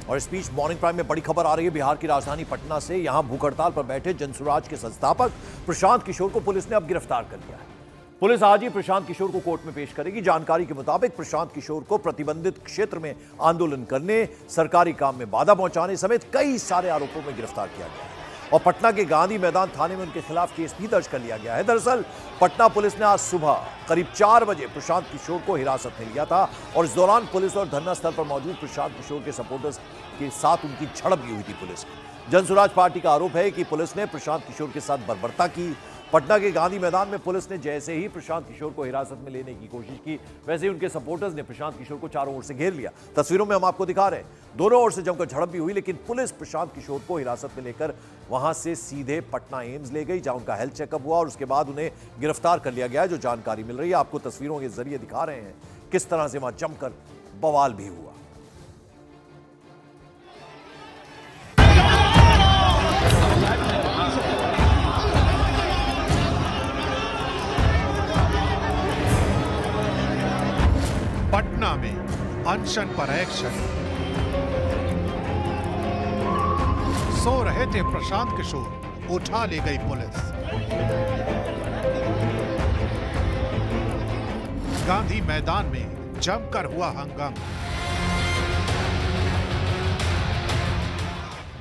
और इस बीच morning prime में बड़ी खबर आ रही है बिहार की राजधानी पटना से। यहां भूख हड़ताल पर बैठे जनसुराज के संस्थापक प्रशांत किशोर को पुलिस ने अब गिरफ्तार कर लिया है। पुलिस आज ही प्रशांत किशोर को कोर्ट में पेश करेगी। जानकारी के मुताबिक प्रशांत किशोर को प्रतिबंधित क्षेत्र में आंदोलन करने, सरकारी काम में बाधा पहुंचाने समेत कई सारे आरोपों में गिरफ्तार किया गया है और पटना के गांधी मैदान थाने में उनके खिलाफ केस भी दर्ज कर लिया गया है। दरअसल पटना पुलिस ने आज सुबह करीब 4 बजे प्रशांत किशोर को हिरासत में लिया था और इस दौरान पुलिस और धरना स्थल पर मौजूद प्रशांत किशोर के सपोर्टर्स के साथ उनकी झड़प भी हुई थी। पुलिस जनसुराज पार्टी का आरोप है कि पुलिस ने प्रशांत किशोर के साथ बर्बरता की। पटना के गांधी मैदान में पुलिस ने जैसे ही प्रशांत किशोर को हिरासत में लेने की कोशिश की, वैसे ही उनके सपोर्टर्स ने प्रशांत किशोर को चारों ओर से घेर लिया। तस्वीरों में हम आपको दिखा रहे हैं, दोनों ओर से जमकर झड़प भी हुई, लेकिन पुलिस प्रशांत किशोर को हिरासत में लेकर वहां से सीधे पटना एम्स ले गई, जहां उनका हेल्थ चेकअप हुआ और उसके बाद उन्हें गिरफ्तार कर लिया गया। जो जानकारी मिल रही है आपको तस्वीरों के जरिए दिखा रहे हैं किस तरह से वहां जमकर बवाल भी हुआ। पटना में अनशन पर एक्शन। सो रहे थे प्रशांत किशोर, उठा ले गई पुलिस। गांधी मैदान में जमकर हुआ हंगामा।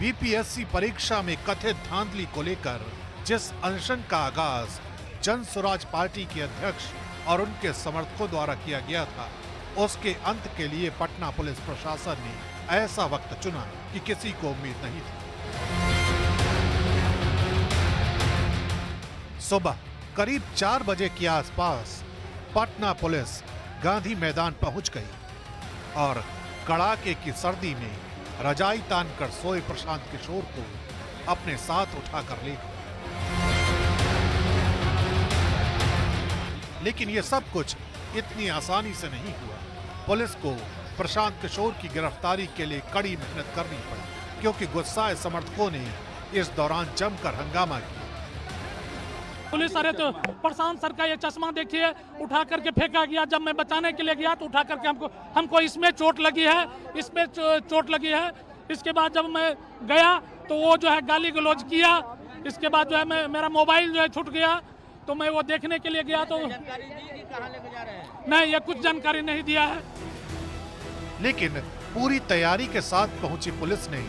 बीपीएससी परीक्षा में कथित धांधली को लेकर जिस अनशन का आगाज जनसुराज पार्टी के अध्यक्ष और उनके समर्थकों द्वारा किया गया था, उसके अंत के लिए पटना पुलिस प्रशासन ने ऐसा वक्त चुना कि किसी को उम्मीद नहीं थी। सुबह करीब 4 बजे के आसपास पटना पुलिस गांधी मैदान पहुंच गई और कड़ाके की सर्दी में रजाई तानकर सोए प्रशांत किशोर को अपने साथ उठाकर ले गई। लेकिन यह सब कुछ इतनी आसानी से नहीं हुआ। पुलिस को प्रशांत किशोर की गिरफ्तारी के लिए कड़ी मेहनत करनी पड़ी, क्योंकि गुस्साए समर्थकों ने इस दौरान जमकर हंगामा किया। पुलिस अरे तो प्रशांत सर का ये चश्मा देखिए उठा करके फेंका गया। जब मैं बचाने के लिए गया तो उठा करके हमको इसमें चोट लगी है, इसमें चोट लगी है। इसके बाद जब मैं गया तो वो जो है गाली गलौज किया। इसके बाद जो है मेरा मोबाइल जो है छूट गया, तो मैं वो देखने के लिए गया तो कहाँ लेके जा रहे हैं? नहीं, ये कुछ जानकारी नहीं दिया है। लेकिन पूरी तैयारी के साथ पहुंची पुलिस ने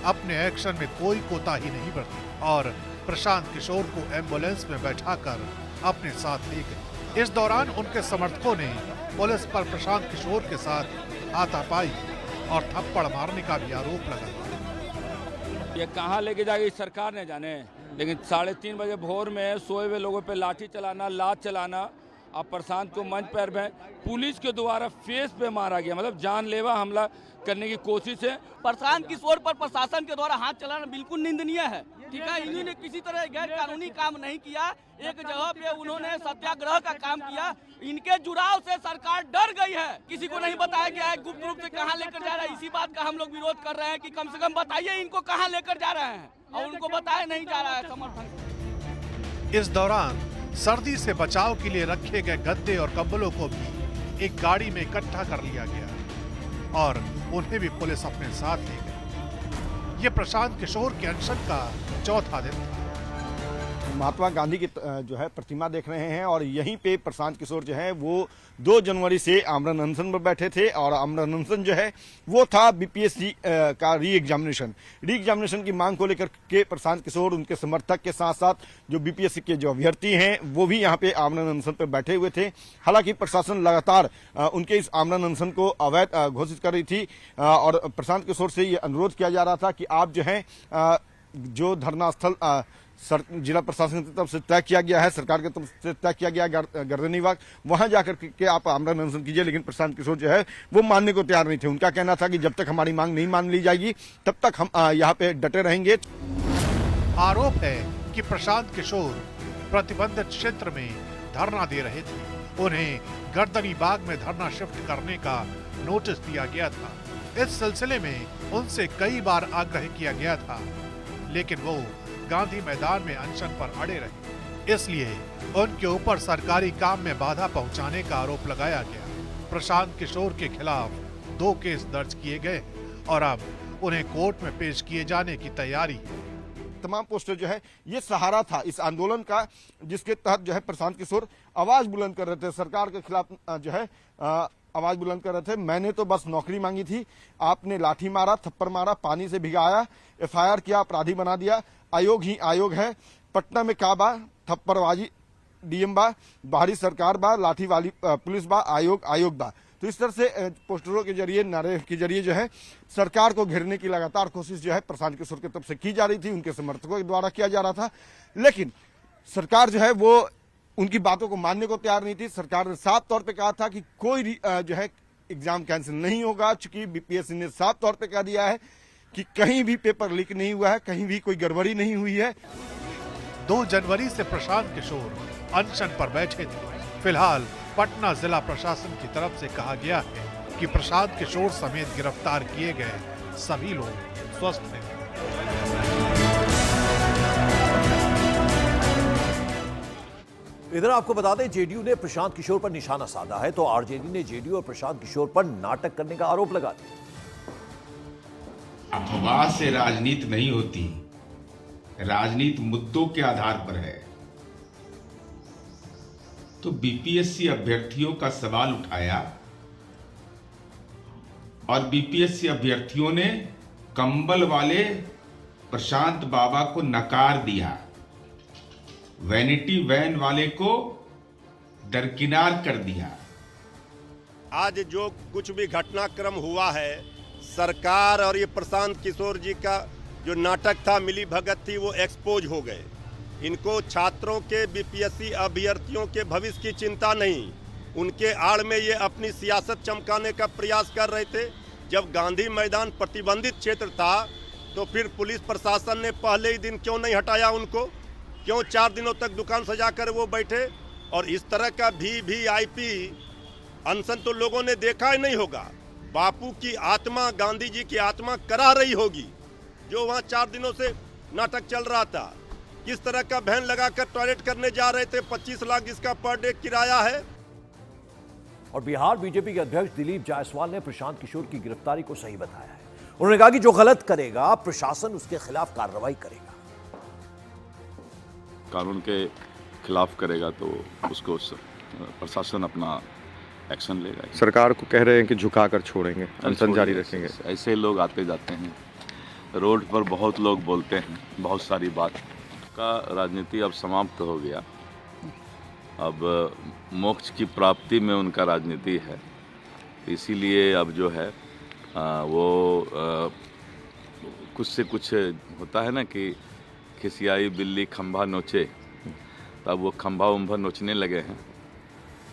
अपने एक्शन में कोई कोताही नहीं बरती और प्रशांत किशोर को एम्बुलेंस में बैठाकर अपने साथ ले गई। इस दौरान उनके समर्थकों ने पुलिस पर प्रशांत किशोर के साथ हाथापाई और थप्पड़ मारने का भी आरोप लगाया। ये कहाँ लेके जाएगी सरकार ने जाने, लेकिन 3:30 बजे भोर में सोए हुए लोगों पे लाठी चलाना, लात चलाना, अब प्रशांत को मंच पर पुलिस के द्वारा फेस पे मारा गया, मतलब जानलेवा हमला करने की कोशिश है। प्रशांत किशोर पर प्रशासन के द्वारा हाथ चलाना बिल्कुल निंदनीय है। ठीक है, इन्होंने किसी तरह गैर कानूनी काम नहीं किया। एक जगह पे उन्होंने सत्याग्रह का काम किया। इनके जुड़ाव से सरकार डर गई है। किसी को नहीं बताया गया है गुप्त रूप से कहाँ लेकर जा रहा है। इसी बात का हम लोग विरोध कर रहे हैं कि कम से कम बताइए इनको कहाँ लेकर जा रहे हैं, और उनको बताया नहीं जा रहा है समर्थन। इस दौरान सर्दी से बचाव के लिए रखे गए गद्दे और कंबलों को भी एक गाड़ी में इकट्ठा कर लिया गया और उन्हें भी पुलिस अपने साथ ले गई। ये प्रशांत किशोर के अनशन का चौथा दिन था। महात्मा गांधी की जो है प्रतिमा देख रहे हैं और यहीं पे प्रशांत किशोर जो है वो 2 जनवरी से आमरण अनशन पर बैठे थे और आमरण अनशन जो है वो था बीपीएससी का री एग्जामिनेशन की मांग को लेकर के प्रशांत किशोर, उनके समर्थक के साथ साथ जो बीपीएससी के जो अभ्यर्थी हैं वो भी यहाँ पे आमरण अनशन पर बैठे हुए थे। हालांकि प्रशासन लगातार उनके इस आमरण अनशन को अवैध घोषित कर रही थी और प्रशांत किशोर से ये अनुरोध किया जा रहा था कि आप जो है जो धरना स्थल जिला प्रशासन की तरफ से तय किया गया है, सरकार की तरफ से तय किया गया गर्दनी बाग, वहां जाकर के आप आमरण अनशन कीजिए। लेकिन प्रशांत किशोर जो है वो मानने को तैयार नहीं थे। उनका कहना था कि जब तक हमारी मांग नहीं मान ली जाएगी तब तक हम यहाँ पे डटे रहेंगे। आरोप है कि प्रशांत किशोर प्रतिबंधित क्षेत्र में धरना दे रहे थे। उन्हें गर्दनी बाग में धरना शिफ्ट करने का नोटिस दिया गया था। इस सिलसिले में उनसे कई बार आग्रह किया गया था, लेकिन वो गांधी मैदान में अनशन पर अड़े रहे। इसलिए उनके ऊपर सरकारी काम में बाधा पहुंचाने का आरोप लगाया गया। प्रशांत किशोर के खिलाफ 2 केस दर्ज किए गए और अब उन्हें कोर्ट में पेश किए जाने की तैयारी है। तमाम पोस्टर जो है ये सहारा था इस आंदोलन का, जिसके तहत जो है प्रशांत किशोर आवाज बुलंद कर रहे थे, सरकार के खिलाफ जो है आवाज बुलंद कर रहे थे। मैंने तो बस नौकरी मांगी थी, आपने लाठी मारा, थप्पड़ मारा, पानी से भिगाया, एफआईआर किया, अपराधी बना दिया। आयोग ही आयोग है। पटना में का बा, थप्पड़बाजी डीएम बा, बाहरी सरकार बा, लाठी वाली पुलिस बा, आयोग बा। तो इस तरह से पोस्टरों के जरिए, नारे के जरिए जो है सरकार को घेरने की लगातार कोशिश जो है प्रशांत किशोर की तरफ से की जा रही थी, उनके समर्थकों के द्वारा किया जा रहा था। लेकिन सरकार जो है वो उनकी बातों को मानने को तैयार नहीं थी। सरकार ने साफ तौर पे कहा था कि कोई जो है एग्जाम कैंसिल नहीं होगा, चूंकि बीपीएससी ने साफ तौर पे कह दिया है कि कहीं भी पेपर लीक नहीं हुआ है, कहीं भी कोई गड़बड़ी नहीं हुई है। 2 जनवरी से प्रशांत किशोर अनशन पर बैठे थे। फिलहाल पटना जिला प्रशासन की तरफ से कहा गया है कि प्रशांत किशोर समेत गिरफ्तार किए गए सभी लोग स्वस्थ हैं। इधर आपको बता दें, जेडीयू ने प्रशांत किशोर पर निशाना साधा है, तो आरजेडी ने जेडीयू और प्रशांत किशोर पर नाटक करने का आरोप लगा दिया। अफवाह से राजनीति नहीं होती, राजनीति मुद्दों के आधार पर है। तो बीपीएससी अभ्यर्थियों का सवाल उठाया और बीपीएससी अभ्यर्थियों ने कंबल वाले प्रशांत बाबा को नकार दिया, वैनिटी वैन वाले को दरकिनार कर दिया। आज जो कुछ भी घटनाक्रम हुआ है, सरकार और ये प्रशांत किशोर जी का जो नाटक था, मिली भगत थी, वो एक्सपोज हो गए। इनको छात्रों के, बीपीएससी अभ्यर्थियों के भविष्य की चिंता नहीं, उनके आड़ में ये अपनी सियासत चमकाने का प्रयास कर रहे थे। जब गांधी मैदान प्रतिबंधित क्षेत्र था तो फिर पुलिस प्रशासन ने पहले ही दिन क्यों नहीं हटाया उनको? क्यों 4 दिनों तक दुकान सजाकर वो बैठे? और इस तरह का वीवीआईपी अनशन तो लोगों ने देखा ही नहीं होगा। बापू की आत्मा, गांधी जी की आत्मा करा रही होगी, जो वहाँ 4 दिनों से नाटक चल रहा था। किस तरह का वैन लगाकर टॉयलेट करने जा रहे थे, 25 लाख जिसका पर डे किराया है। और बिहार बीजेपी के अध्यक्ष दिलीप जायसवाल ने प्रशांत किशोर की गिरफ्तारी को सही बताया है। उन्होंने कहा कि जो गलत करेगा प्रशासन उसके खिलाफ कार्रवाई करेगा। कानून के खिलाफ करेगा तो उसको प्रशासन अपना एक्शन लेगा। सरकार को कह रहे हैं कि झुकाकर छोड़ेंगे, अनशन जारी रखेंगे। ऐसे लोग आते जाते हैं, रोड पर बहुत लोग बोलते हैं बहुत सारी बात का। राजनीति अब समाप्त हो गया, अब मोक्ष की प्राप्ति में उनका राजनीति है। इसीलिए अब जो है वो कुछ से कुछ होता है ना कि खिसियाई बिल्ली खंभा नोचे, तब वो खंभा उम्भा नोचने लगे हैं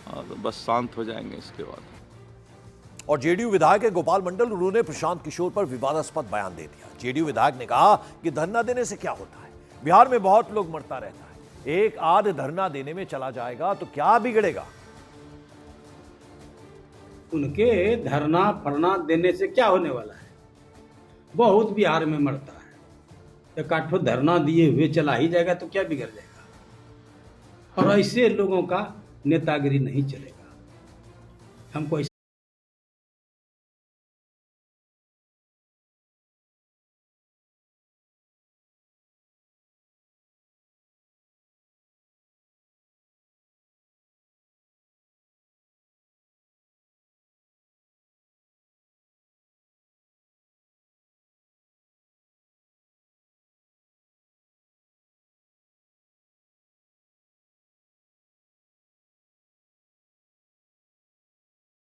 और बस शांत हो जाएंगे इसके बाद। और जेडीयू विधायक गोपाल मंडल, उन्होंने प्रशांत किशोर पर विवादास्पद बयान दे दिया। जेडीयू विधायक ने कहा कि धरना देने से क्या होता है, बिहार में बहुत लोग मरता रहता है, एक आध धरना देने में चला जाएगा तो क्या बिगड़ेगा। उनके धरना फरना देने से क्या होने वाला है, बहुत बिहार में मरता है। एक आठ धरना दिए हुए चला ही जाएगा तो क्या बिगड़ जाएगा। और ऐसे लोगों का नेतागिरी नहीं चलेगा। हमको